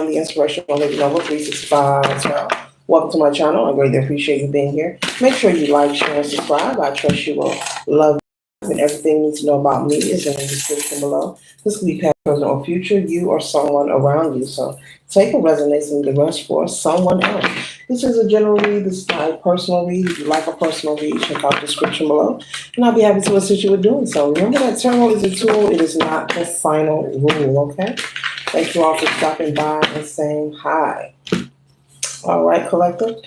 am the Inspirational Lady Noble 365. So, welcome to my channel. I greatly appreciate you being here. Make sure you like, share, and subscribe. I trust you will love and everything you need to know about me is in the description below. This could be past, present, or future, you or someone around you. So take what resonates and the rest for someone else. This is a general read. This is not a personal read. If you like a personal read, check out the description below. And I'll be happy to assist you with doing so. Remember that tarot is a tool. It is not the final rule, okay? Thank you all for stopping by and saying hi. All right, collective.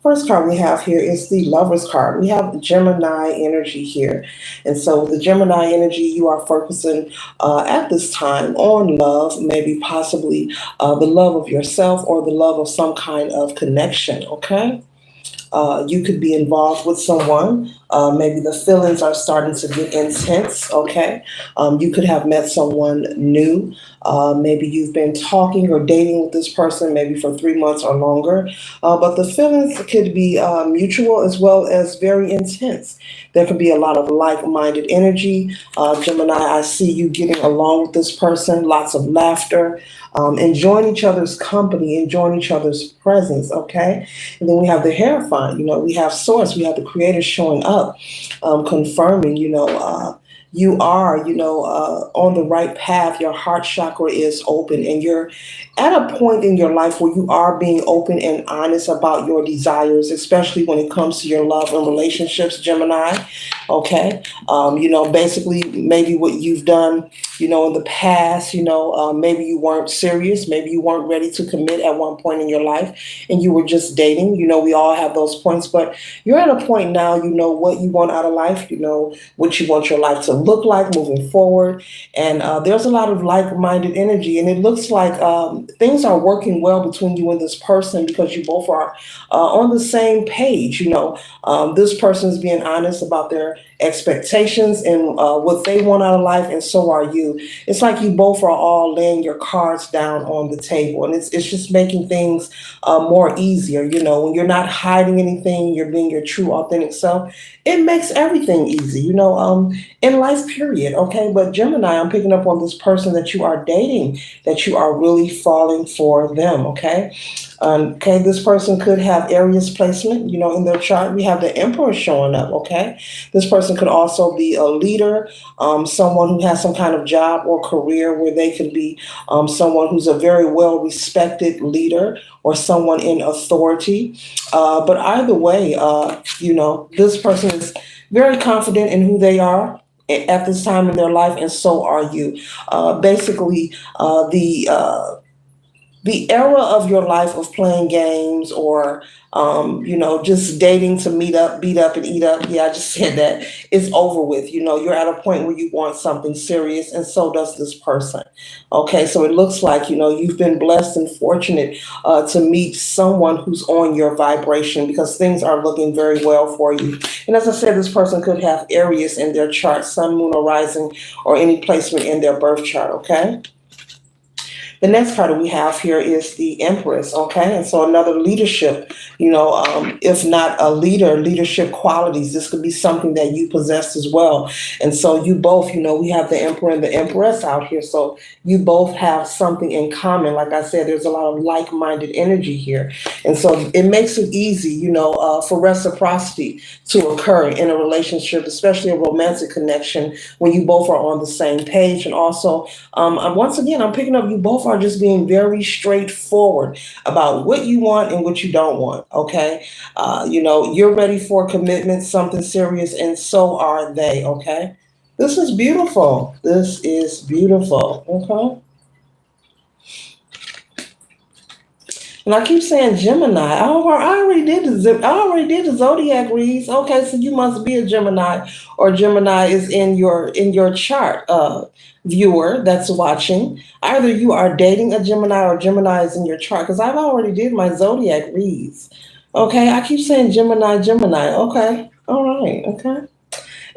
First card we have here is the Lover's card. We have Gemini energy here. And so with the Gemini energy, you are focusing at this time on love, maybe possibly the love of yourself or the love of some kind of connection, okay? You could be involved with someone. Maybe the feelings are starting to get intense, okay? You could have met someone new. Maybe you've been talking or dating with this person maybe for 3 months or longer. But the feelings could be mutual as well as very intense. There could be a lot of like-minded energy. Gemini, I see you getting along with this person, lots of laughter, enjoying each other's company, enjoying each other's presence, okay? And then we have the Hierophant, we have Source, we have the Creator showing up, confirming, you are, on the right path. Your heart chakra is open, and you're at a point in your life where you are being open and honest about your desires, especially when it comes to your love and relationships, Gemini. Okay. Basically, maybe what you've done, in the past, maybe you weren't serious, maybe you weren't ready to commit at one point in your life, and you were just dating. We all have those points, but you're at a point now, you know what you want out of life, what you want your life to look like moving forward. And there's a lot of like-minded energy, and it looks like things are working well between you and this person because you both are on the same page. This person is being honest about their expectations and what they want out of life, and so are you. It's like you both are all laying your cards down on the table, and it's just making things more easier. When you're not hiding anything, you're being your true, authentic self. It makes everything easy, in life, period. Okay, but Gemini, I'm picking up on this person that you are dating, that you are really falling for them. Okay. Okay, this person could have Aries placement, in their chart. We have the Emperor showing up, okay? This person could also be a leader, someone who has some kind of job or career where they could be someone who's a very well-respected leader or someone in authority. But either way, this person is very confident in who they are at this time in their life, and so are you. Basically, the era of your life of playing games or just dating to meet up, beat up, and eat up, yeah, I just said that, is over with. You're at a point where you want something serious, and so does this person. Okay, so it looks like you've been blessed and fortunate to meet someone who's on your vibration, because things are looking very well for you. And as I said, this person could have Aries in their chart, sun, moon, or rising, or any placement in their birth chart. Okay. The next card that we have here is the Empress, okay? And so another leadership, if not a leader, leadership qualities. This could be something that you possess as well. And so you both, we have the Emperor and the Empress out here. So you both have something in common. Like I said, there's a lot of like-minded energy here. And so it makes it easy, for reciprocity to occur in a relationship, especially a romantic connection, when you both are on the same page. And also, once again, I'm picking up you both are just being very straightforward about what you want and what you don't want. Okay. You're ready for commitment, something serious, and so are they. Okay. This is beautiful. This is beautiful. Okay. And I keep saying Gemini. I already did the zodiac reads. Okay, so you must be a Gemini, or Gemini is in your chart. Viewer that's watching, either you are dating a Gemini or Gemini is in your chart, because I've already did my zodiac reads. Okay, I keep saying Gemini. Okay, all right, okay.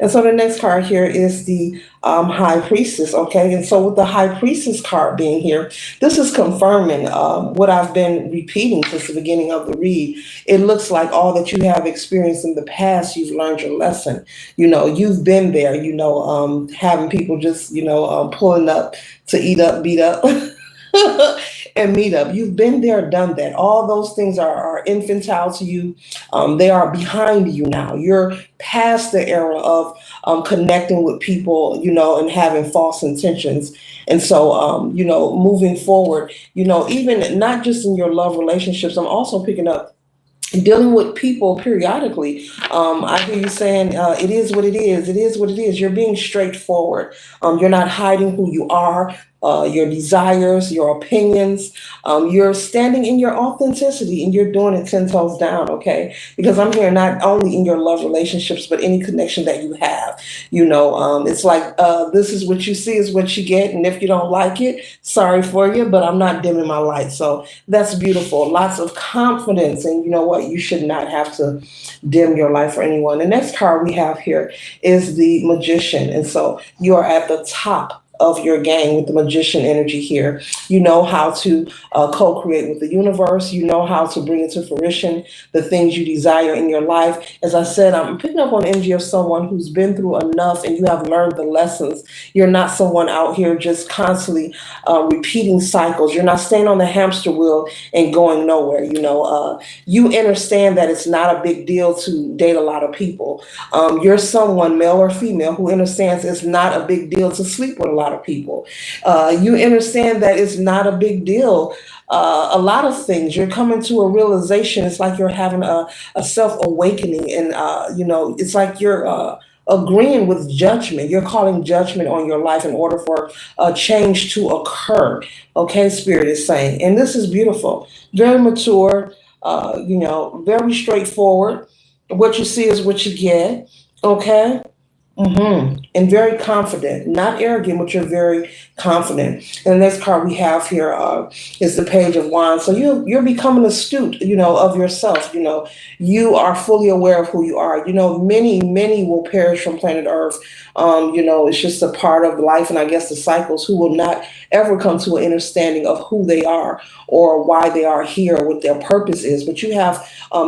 And so the next card here is the High Priestess, okay? And so with the High Priestess card being here, this is confirming what I've been repeating since the beginning of the read. It looks like all that you have experienced in the past, you've learned your lesson. You've been there, having people just, pulling up to eat up, beat up. and meet up. You've been there, done that. All those things are infantile to you. They are behind you now. You're past the era of connecting with people, and having false intentions. And so, moving forward, even not just in your love relationships, I'm also picking up dealing with people periodically. I hear you saying, it is what it is. It is what it is. You're being straightforward. You're not hiding who you are, your desires, your opinions. You're standing in your authenticity, and you're doing it 10 toes down, okay? Because I'm here not only in your love relationships, but any connection that you have. It's like, this is what you see is what you get. And if you don't like it, sorry for you, but I'm not dimming my light. So that's beautiful. Lots of confidence. And you know what? You should not have to dim your light for anyone. The next card we have here is the Magician. And so you are at the top of your game with the Magician energy here. You know how to co-create with the universe. You know how to bring into fruition the things you desire in your life. As I said, I'm picking up on energy of someone who's been through enough, and you have learned the lessons. You're not someone out here just constantly repeating cycles. You're not staying on the hamster wheel and going nowhere. You understand that it's not a big deal to date a lot of people. You're someone, male or female, who understands it's not a big deal to sleep with a lot of people. You understand that it's not a big deal. A lot of things, you're coming to a realization. It's like you're having a self awakening, and it's like you're agreeing with judgment. You're calling judgment on your life in order for a change to occur. Okay, Spirit is saying, and this is beautiful, very mature. Very straightforward. What you see is what you get. Okay. And very confident, not arrogant, but you're very confident. And the next card we have here is the Page of Wands. So you're becoming astute, of yourself. You are fully aware of who you are. Many will perish from planet Earth. It's just a part of life, and I guess the cycles, who will not ever come to an understanding of who they are or why they are here, what their purpose is. But you have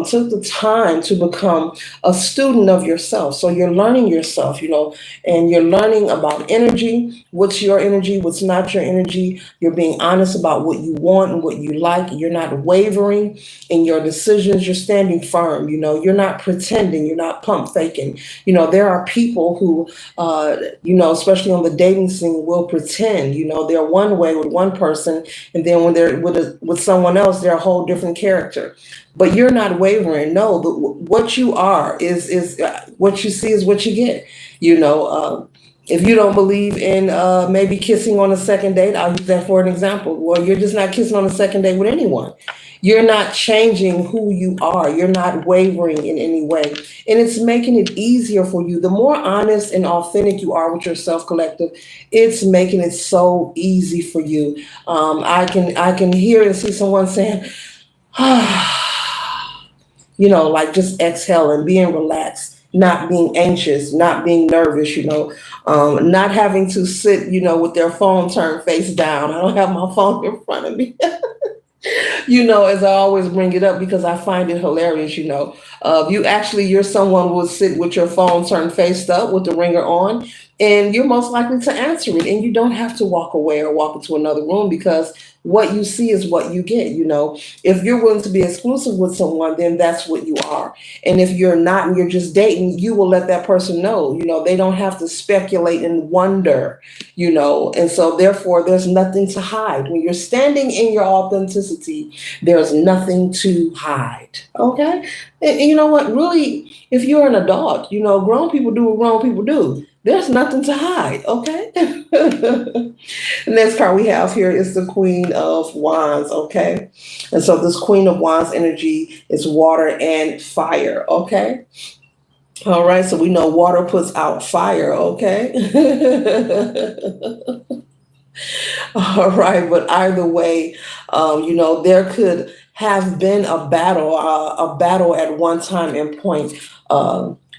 took the time to become a student of yourself. So you're learning yourself, and you're learning about energy. What's your energy? What's not your energy? You're being honest about what you want and what you like. You're not wavering in your decisions. You're standing firm. You're not pretending. You're not pump faking. There are people who, especially on the dating scene, will pretend. They're one way with one person, and then when they're with someone else, they're a whole different character. But you're not wavering. No, what you are is what you see is what you get. If you don't believe in maybe kissing on a second date, I'll use that for an example. Well, you're just not kissing on a second date with anyone. You're not changing who you are. You're not wavering in any way. And it's making it easier for you. The more honest and authentic you are with yourself, collective, it's making it so easy for you. I can hear and see someone saying, like just exhaling, being relaxed, not being anxious, not being nervous, not having to sit, with their phone turned face down. I don't have my phone in front of me. As I always bring it up because I find it hilarious, you're someone who will sit with your phone turned face up with the ringer on, and you're most likely to answer it, and you don't have to walk away or walk into another room, because what you see is what you get. If you're willing to be exclusive with someone, then that's what you are. And if you're not and you're just dating, you will let that person know. They don't have to speculate and wonder, and so therefore there's nothing to hide. When you're standing in your authenticity, there's nothing to hide. Okay. And you know what, really, if you're an adult, grown people do what grown people do. There's nothing to hide. Okay. The next card we have here is the Queen of Wands. Okay. And so this Queen of Wands energy is water and fire. Okay. All right. So we know water puts out fire. Okay. All right. But either way, there could have been a battle at one time and point.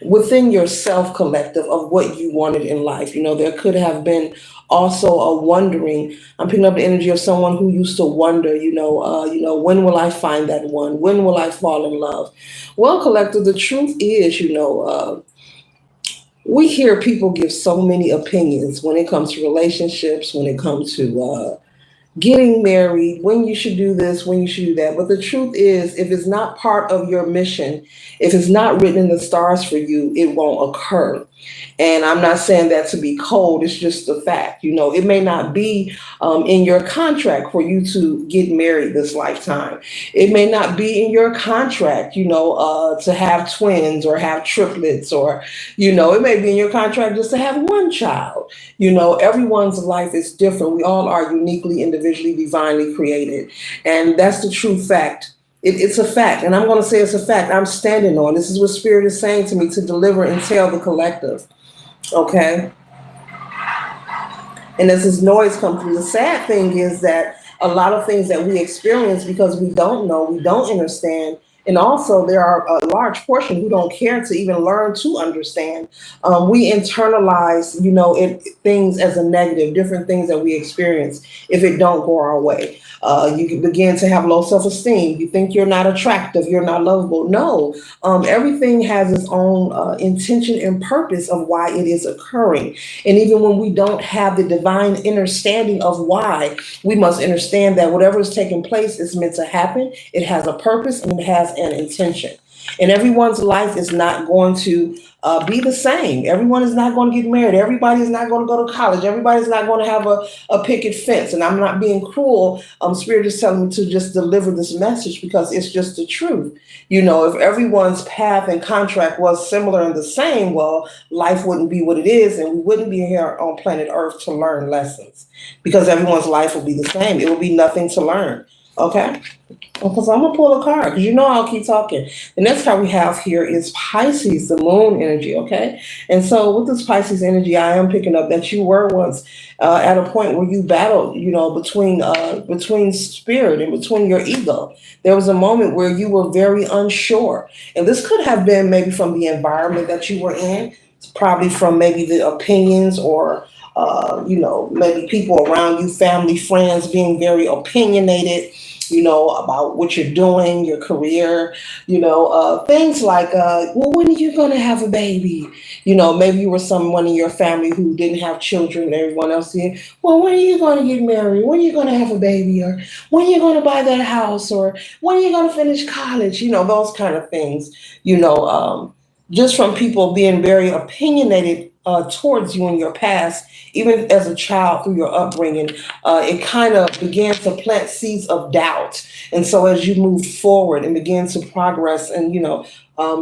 Within yourself, collective, of what you wanted in life. There could have been also a wondering. I'm picking up the energy of someone who used to wonder, when will I find that one? When will I fall in love? Well, collective, the truth is, we hear people give so many opinions when it comes to relationships, when it comes to getting married, when you should do this, when you should do that. But the truth is, if it's not part of your mission, if it's not written in the stars for you, it won't occur. And I'm not saying that to be cold, it's just a fact. It may not be in your contract for you to get married this lifetime. It may not be in your contract, to have twins or have triplets, or, it may be in your contract just to have one child. Everyone's life is different. We all are uniquely, individually, divinely created. And that's the true fact. It's a fact. And I'm going to say it's a fact. I'm standing on. This is what Spirit is saying to me to deliver and tell the collective. Okay. And as this noise comes through, the sad thing is that a lot of things that we experience because we don't know, we don't understand, and also there are a large portion who don't care to even learn to understand. We internalize, things as a negative, different things that we experience if it don't go our way. You can begin to have low self-esteem. You think you're not attractive, you're not lovable. No, everything has its own intention and purpose of why it is occurring. And even when we don't have the divine understanding of why, we must understand that whatever is taking place is meant to happen. It has a purpose and it has an intention. And everyone's life is not going to be the same. Everyone is not going to get married. Everybody is not going to go to college. Everybody's not going to have a picket fence. And I'm not being cruel. Spirit is telling me to just deliver this message because it's just the truth. If everyone's path and contract was similar and the same, well, life wouldn't be what it is, and we wouldn't be here on planet Earth to learn lessons because everyone's life will be the same. It will be nothing to learn. Okay? Because I'm going to pull a card because I'll keep talking. The next card we have here is Pisces, the moon energy. Okay. And so with this Pisces energy, I am picking up that you were once at a point where you battled, between spirit and between your ego. There was a moment where you were very unsure. And this could have been maybe from the environment that you were in, probably from maybe the opinions or maybe people around you, family, friends being very opinionated, about what you're doing, your career, things like, well, when are you going to have a baby? Maybe you were someone in your family who didn't have children and everyone else did. Well, when are you going to get married? When are you going to have a baby? Or when are you going to buy that house? Or when are you going to finish college? Those kind of things, just from people being very opinionated towards you in your past, even as a child through your upbringing, it kind of began to plant seeds of doubt. And so as you move forward and begin to progress and,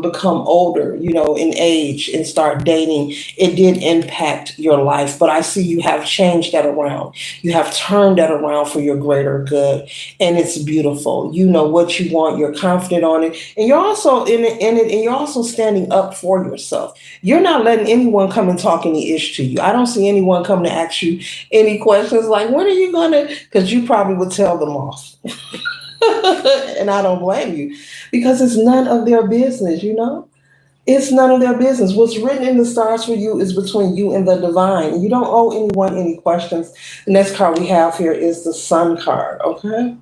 become older, in age and start dating, it did impact your life. But I see you have changed that around. You have turned that around for your greater good. And it's beautiful. You know what you want. You're confident on it. And you're also in it, and you're also standing up for yourself. You're not letting anyone come and talk any ish to you. I don't see anyone come to ask you any questions like, when are you going to, because you probably would tell them off. And I don't blame you because it's none of their business, It's none of their business. What's written in the stars for you is between you and the divine. You don't owe anyone any questions. The next card we have here is the Sun card, okay?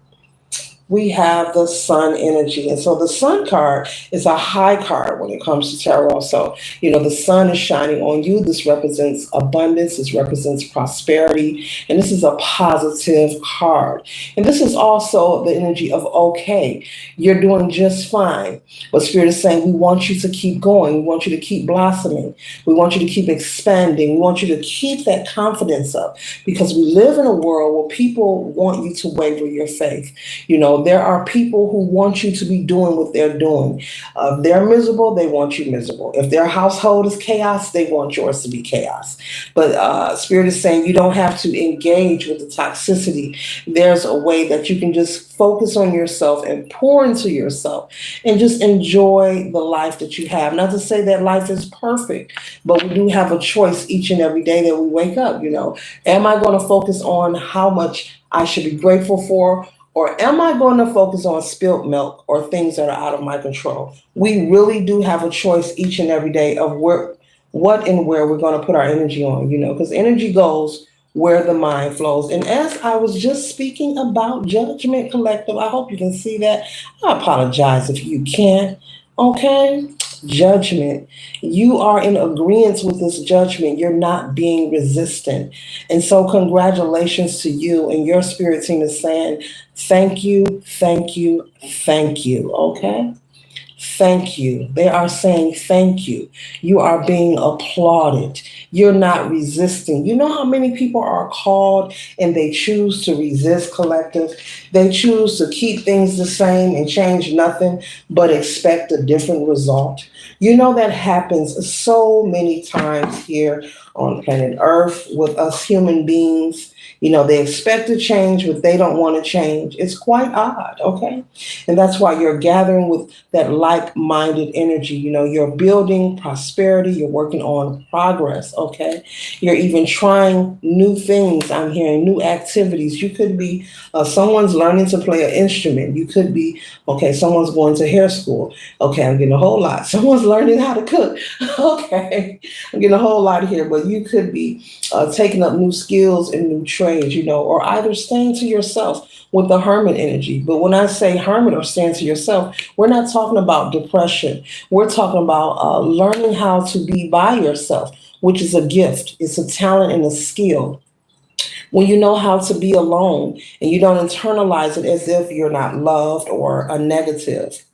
We have the Sun energy. And so the Sun card is a high card when it comes to tarot. So, the sun is shining on you. This represents abundance. This represents prosperity. And this is a positive card. And this is also the energy of, okay, you're doing just fine. What Spirit is saying, we want you to keep going. We want you to keep blossoming. We want you to keep expanding. We want you to keep that confidence up because we live in a world where people want you to waver your faith. There are people who want you to be doing what they're doing. If they're miserable, they want you miserable. If their household is chaos, they want yours to be chaos. But Spirit is saying you don't have to engage with the toxicity. There's a way that you can just focus on yourself and pour into yourself and just enjoy the life that you have. Not to say that life is perfect, but we do have a choice each and every day that we wake up. Am I going to focus on how much I should be grateful for? Or am I going to focus on spilt milk or things that are out of my control? We really do have a choice each and every day of what and where we're going to put our energy on, because energy goes where the mind flows. And as I was just speaking about Judgment Collective, I hope you can see that. I apologize if you can't. Okay. judgment, you are in agreement with this judgment. You're not being resistant. And so, congratulations to you. And your spirit team is saying, thank you, thank you, thank you. Okay? Thank you. They are saying thank you. You are being applauded. You're not resisting. You know how many people are called and they choose to resist, collective? They choose to keep things the same and change nothing but expect a different result. You know that happens so many times here on planet Earth with us human beings. You know, they expect to change, but they don't want to change. It's quite odd, okay? And that's why you're gathering with that like-minded energy. You know, you're building prosperity, you're working on progress, okay? You're even trying new things. I'm hearing new activities. You could be someone's learning to play an instrument. You could be, okay, someone's going to hair school. Okay, I'm getting a whole lot. Someone's learning how to cook. Okay, I'm getting a whole lot here, but you could be taking up new skills and new trades, you know, or either staying to yourself with the hermit energy. But when I say hermit or stand to yourself, we're not talking about depression. We're talking about learning how to be by yourself, which is a gift. It's a talent and a skill. When you know how to be alone and you don't internalize it as if you're not loved or a negative.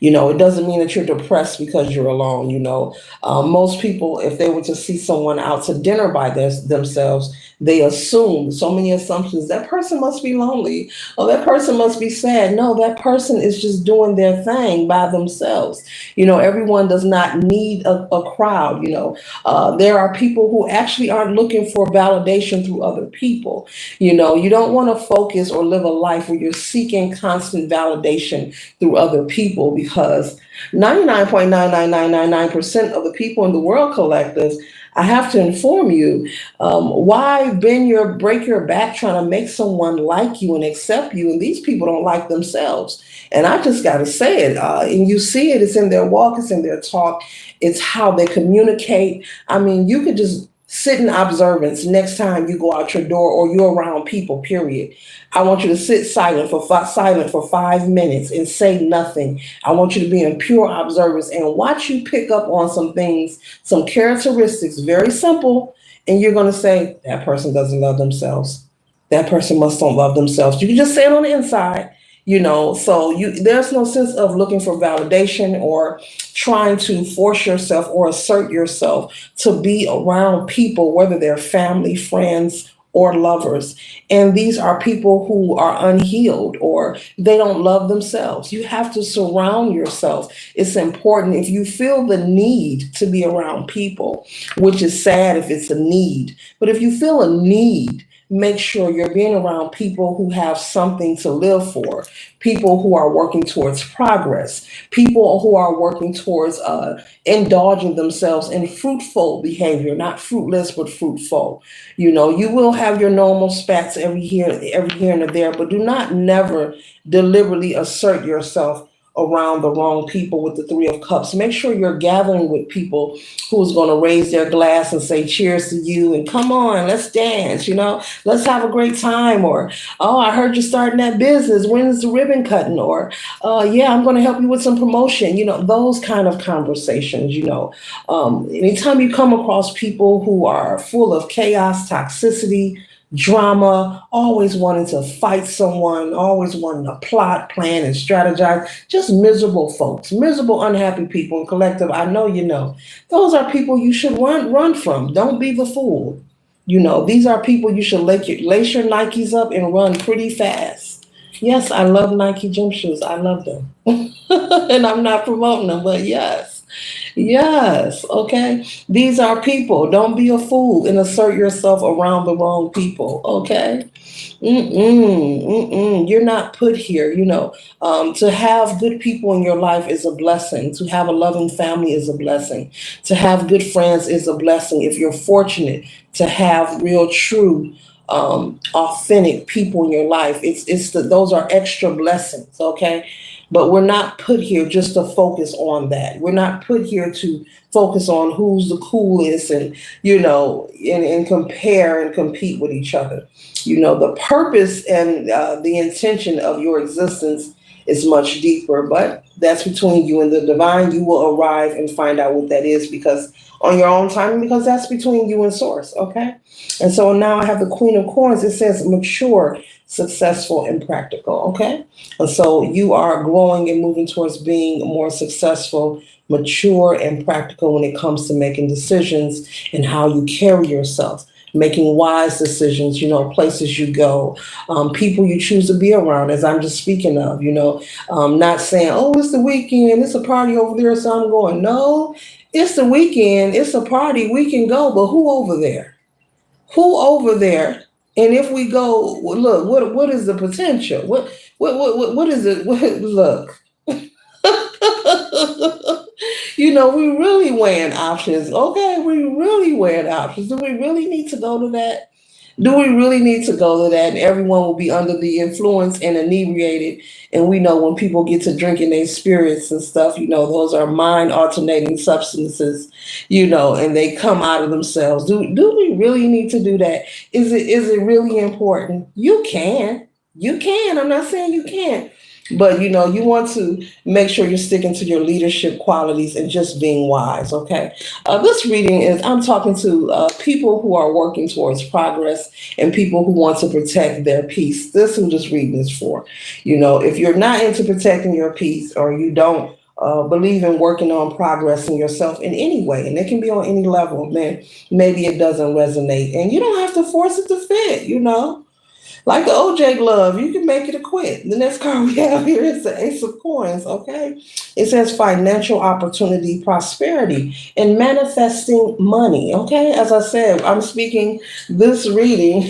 You know, it doesn't mean that you're depressed because you're alone. You know, most people, if they were to see someone out to dinner by themselves, they assume so many assumptions. That person must be lonely. Oh, that person must be sad. No, that person is just doing their thing by themselves. You know, everyone does not need a crowd. You know, there are people who actually aren't looking for validation through other people. You know, you don't want to focus or live a life where you're seeking constant validation through other people because 99.99999% of the people in the world collective, I have to inform you, why break your back trying to make someone like you and accept you, and these people don't like themselves. And I just got to say it, and you see it. It's in their walk, it's in their talk, it's how they communicate. I mean, you could just sit in observance next time you go out your door or you're around people. Period. I want you to sit silent for 5 minutes and say nothing. I want you to be in pure observance and watch you pick up on some things, some characteristics, very simple, and you're going to say that person doesn't love themselves. That person must don't love themselves. You can just say it on the inside, you know. So there's no sense of looking for validation or trying to force yourself or assert yourself to be around people, whether they're family, friends, or lovers. And these are people who are unhealed or they don't love themselves. You have to surround yourself. It's important if you feel the need to be around people, which is sad if it's a need. But if you feel a need, make sure you're being around people who have something to live for, people who are working towards progress, people who are working towards indulging themselves in fruitful behavior, not fruitless, but fruitful. You know, you will have your normal spats every here and there, but do not never deliberately assert yourself around the wrong people with the Three of Cups. Make sure you're gathering with people who's going to raise their glass and say cheers to you and come on, let's dance, you know, let's have a great time. Or, oh, I heard you're starting that business. When's the ribbon cutting? Or, yeah, I'm going to help you with some promotion. You know, those kind of conversations, you know. Anytime you come across people who are full of chaos, toxicity, drama, always wanting to fight someone, always wanting to plot, plan, and strategize. Just miserable folks, miserable, unhappy people. And collective, I know you know. Those are people you should run from. Don't be the fool. You know, these are people you should lace your Nikes up and run pretty fast. Yes, I love Nike gym shoes. I love them. And I'm not promoting them, but yes. Yes, okay. These are people. Don't be a fool and assert yourself around the wrong people, okay? You're not put here, you know. To have good people in your life is a blessing. To have a loving family is a blessing. To have good friends is a blessing. If you're fortunate to have real, true, authentic people in your life, those are extra blessings, okay? But we're not put here just to focus on that. We're not put here to focus on who's the coolest and, you know, and compare and compete with each other. You know, the purpose and the intention of your existence is much deeper, but that's between you and the divine. You will arrive and find out what that is, because on your own time, because that's between you and source. Okay. And so now I have the Queen of Coins. It says mature, successful, and practical. Okay. And so you are growing and moving towards being more successful, mature, and practical when it comes to making decisions and how you carry yourself, making wise decisions, places you go, people you choose to be around, as I'm just speaking of, not saying, oh, it's the weekend, it's a party over there, so I'm going. No, it's the weekend, it's a party, we can go, but who over there? Who over there? And if we go, well, look, what is the potential? What is it? Look, we really weighing options. Okay, we really weighing options. Do we really need to go to that? Do we really need to go to that? And everyone will be under the influence and inebriated. And we know when people get to drinking their spirits and stuff, those are mind alternating substances, and they come out of themselves. Do we really need to do that? Is it really important? You can. You can. I'm not saying you can't. But you want to make sure you're sticking to your leadership qualities and just being wise. Okay. This reading is, I'm talking to people who are working towards progress and people who want to protect their peace. This I'm just reading this for. If you're not into protecting your peace, or you don't believe in working on progressing yourself in any way, and it can be on any level, then maybe it doesn't resonate, and you don't have to force it to fit. Like the OJ glove, you can make it a quit. The next card we have here is the Ace of Coins, okay? It says financial opportunity, prosperity, and manifesting money, okay? As I said, I'm speaking this reading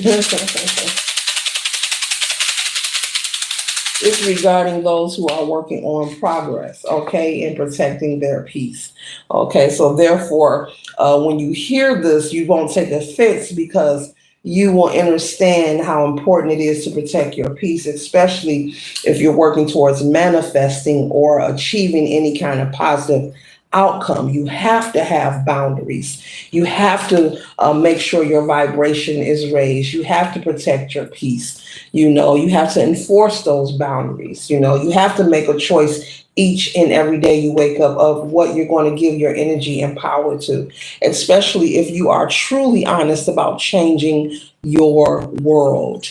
is regarding those who are working on progress, okay, and protecting their peace, okay? So therefore, when you hear this, you won't take offense, because you will understand how important it is to protect your peace, especially if you're working towards manifesting or achieving any kind of positive outcome. You have to have boundaries. You have to make sure your vibration is raised. You have to protect your peace. You have to enforce those boundaries. You have to make a choice each and every day you wake up of what you're going to give your energy and power to, especially if you are truly honest about changing your world.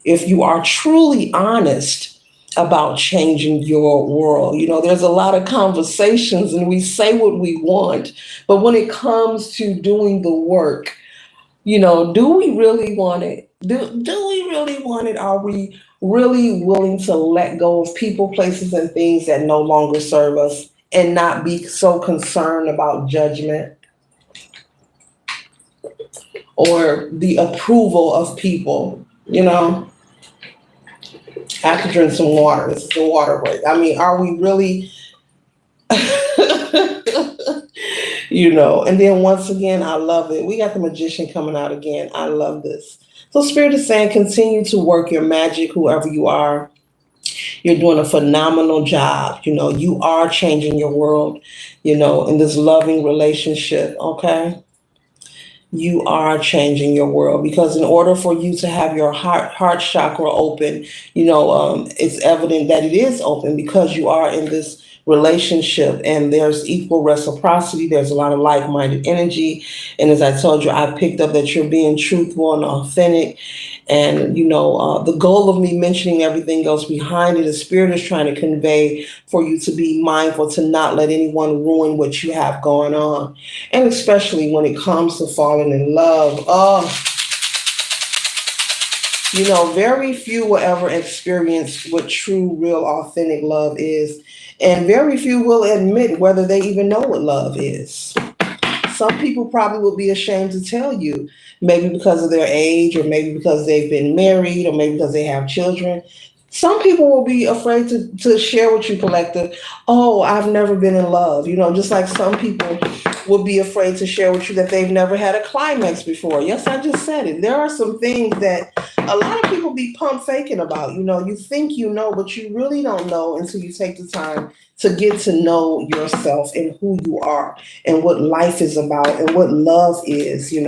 If you are truly honest about changing your world. There's a lot of conversations and we say what we want, but when it comes to doing the work, do we really want it? Do we really want it? Are we really willing to let go of people, places, and things that no longer serve us, and not be so concerned about judgment or the approval of people? I have to drink some water. This is the water break. I mean, are we really, and then once again, I love it. We got the Magician coming out again. I love this. So Spirit is saying, continue to work your magic, whoever you are. You're doing a phenomenal job. You are changing your world, in this loving relationship. Okay. You are changing your world, because in order for you to have your heart chakra open, it's evident that it is open, because you are in this relationship and there's equal reciprocity. There's a lot of like-minded energy. And as I told you, I picked up that you're being truthful and authentic. And, the goal of me mentioning everything else behind it, the Spirit is trying to convey for you to be mindful to not let anyone ruin what you have going on. And especially when it comes to falling in love. Very few will ever experience what true, real, authentic love is. And very few will admit whether they even know what love is. Some people probably will be ashamed to tell you, maybe because of their age, or maybe because they've been married, or maybe because they have children. Some people will be afraid to share with you, collective. Oh, I've never been in love. Just like some people would be afraid to share with you that they've never had a climax before. Yes, I just said it. There are some things that a lot of people be pump faking about. You think you know, but you really don't know until you take the time to get to know yourself and who you are and what life is about and what love is, and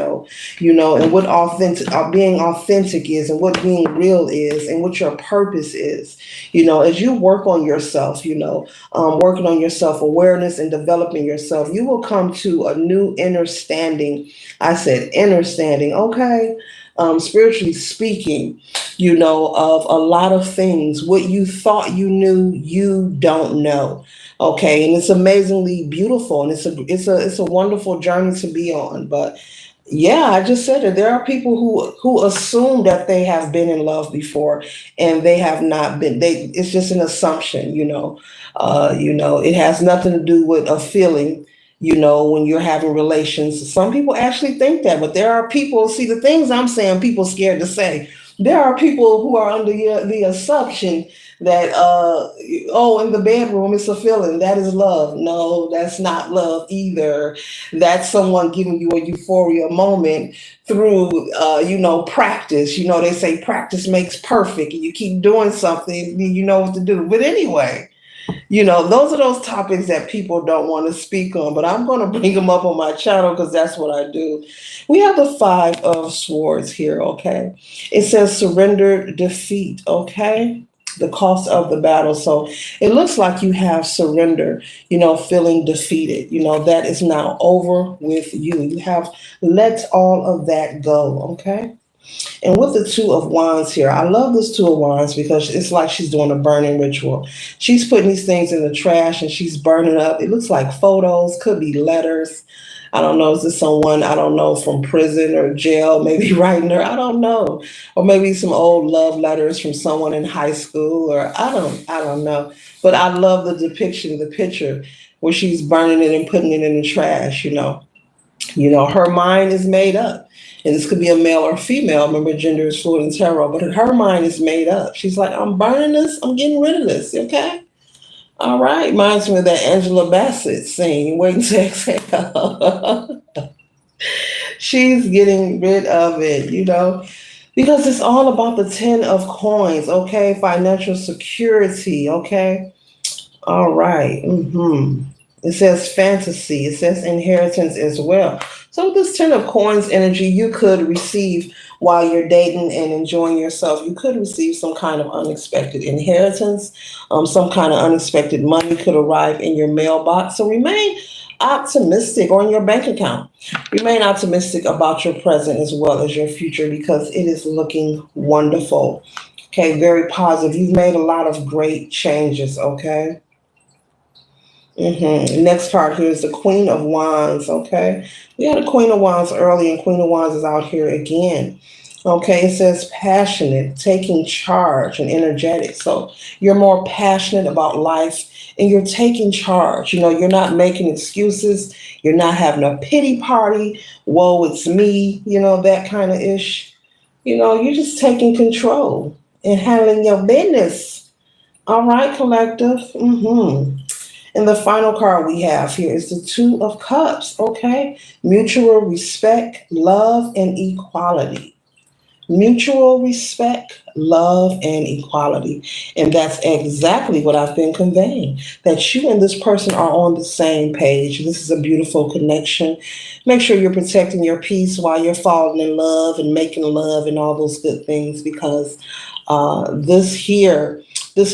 what being authentic is and what being real is and what your purpose is. As you work on yourself, working on your self awareness and developing yourself, you will come to a new inner standing. I said inner standing, okay? Spiritually speaking, of a lot of things. What you thought you knew, you don't know. Okay, and it's amazingly beautiful, and it's a wonderful journey to be on. But yeah, I just said it. There are people who assume that they have been in love before, and they have not been. It's just an assumption, It has nothing to do with a feeling. When you're having relations, some people actually think that, but there are people. See, the things I'm saying, people scared to say. There are people who are under the assumption that in the bedroom it's a feeling, that is love. No, that's not love either. That's someone giving you a euphoria moment through practice. They say practice makes perfect, and you keep doing something, you know what to do. But anyway, those are those topics that people don't want to speak on, but I'm going to bring them up on my channel because that's what I do. We have the Five of Swords here, okay? It says surrender, defeat, okay? The cost of the battle. So it looks like you have surrender, feeling defeated. That is now over with you. You have let all of that go, okay? And with the Two of Wands here, I love this Two of Wands because it's like she's doing a burning ritual. She's putting these things in the trash and she's burning up. It looks like photos, could be letters. I don't know. Is this someone, I don't know, from prison or jail, maybe writing her? I don't know. Or maybe some old love letters from someone in high school, or I don't know. But I love the depiction, the picture where she's burning it and putting it in the trash. Her mind is made up. And this could be a male or female. Remember, gender is fluid in tarot, but her mind is made up. She's like, I'm burning this. I'm getting rid of this. Okay. All right. Reminds me of that Angela Bassett scene, Waiting to Exhale. She's getting rid of it, because it's all about the 10 of coins. Okay. Financial security. Okay. All right. It says fantasy. It says inheritance as well. So with this 10 of coins energy, you could receive while you're dating and enjoying yourself. You could receive some kind of unexpected inheritance. Some kind of unexpected money could arrive in your mailbox. So remain optimistic, or in your bank account. Remain optimistic about your present as well as your future because it is looking wonderful. Okay, very positive. You've made a lot of great changes. Okay. Next card here is the Queen of Wands. Okay, we had a Queen of Wands early, and Queen of Wands is out here again. Okay, it says passionate, taking charge, and energetic. So you're more passionate about life, and you're taking charge. You're not making excuses. You're not having a pity party. Whoa, it's me. That kind of ish. You're just taking control and handling your business. All right, collective. And the final card we have here is the Two of Cups, okay? Mutual respect, love, and equality. Mutual respect, love, and equality. And that's exactly what I've been conveying, that you and this person are on the same page. This is a beautiful connection. Make sure you're protecting your peace while you're falling in love and making love and all those good things, because this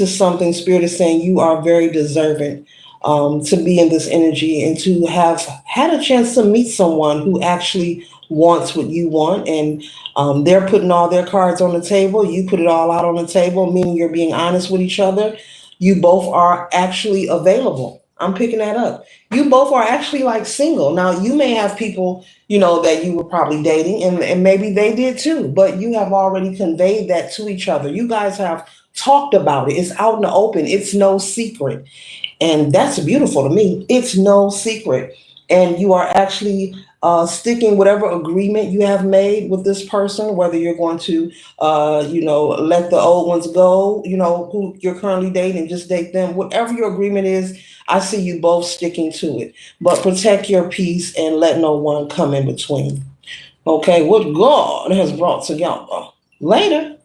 is something Spirit is saying you are very deserving to be in this energy and to have had a chance to meet someone who actually wants what you want, and they're putting all their cards on the table. You put it all out on the table, meaning you're being honest with each other. You both are actually available. I'm picking that up. You both are actually like single. Now, you may have people, that you were probably dating, and maybe they did too, but you have already conveyed that to each other. You guys have talked about it. It's out in the open. It's no secret. And that's beautiful to me. It's no secret. And you are actually sticking whatever agreement you have made with this person, whether you're going to, let the old ones go, who you're currently dating, just date them. Whatever your agreement is, I see you both sticking to it. But protect your peace and let no one come in between. Okay, what God has brought together. Later.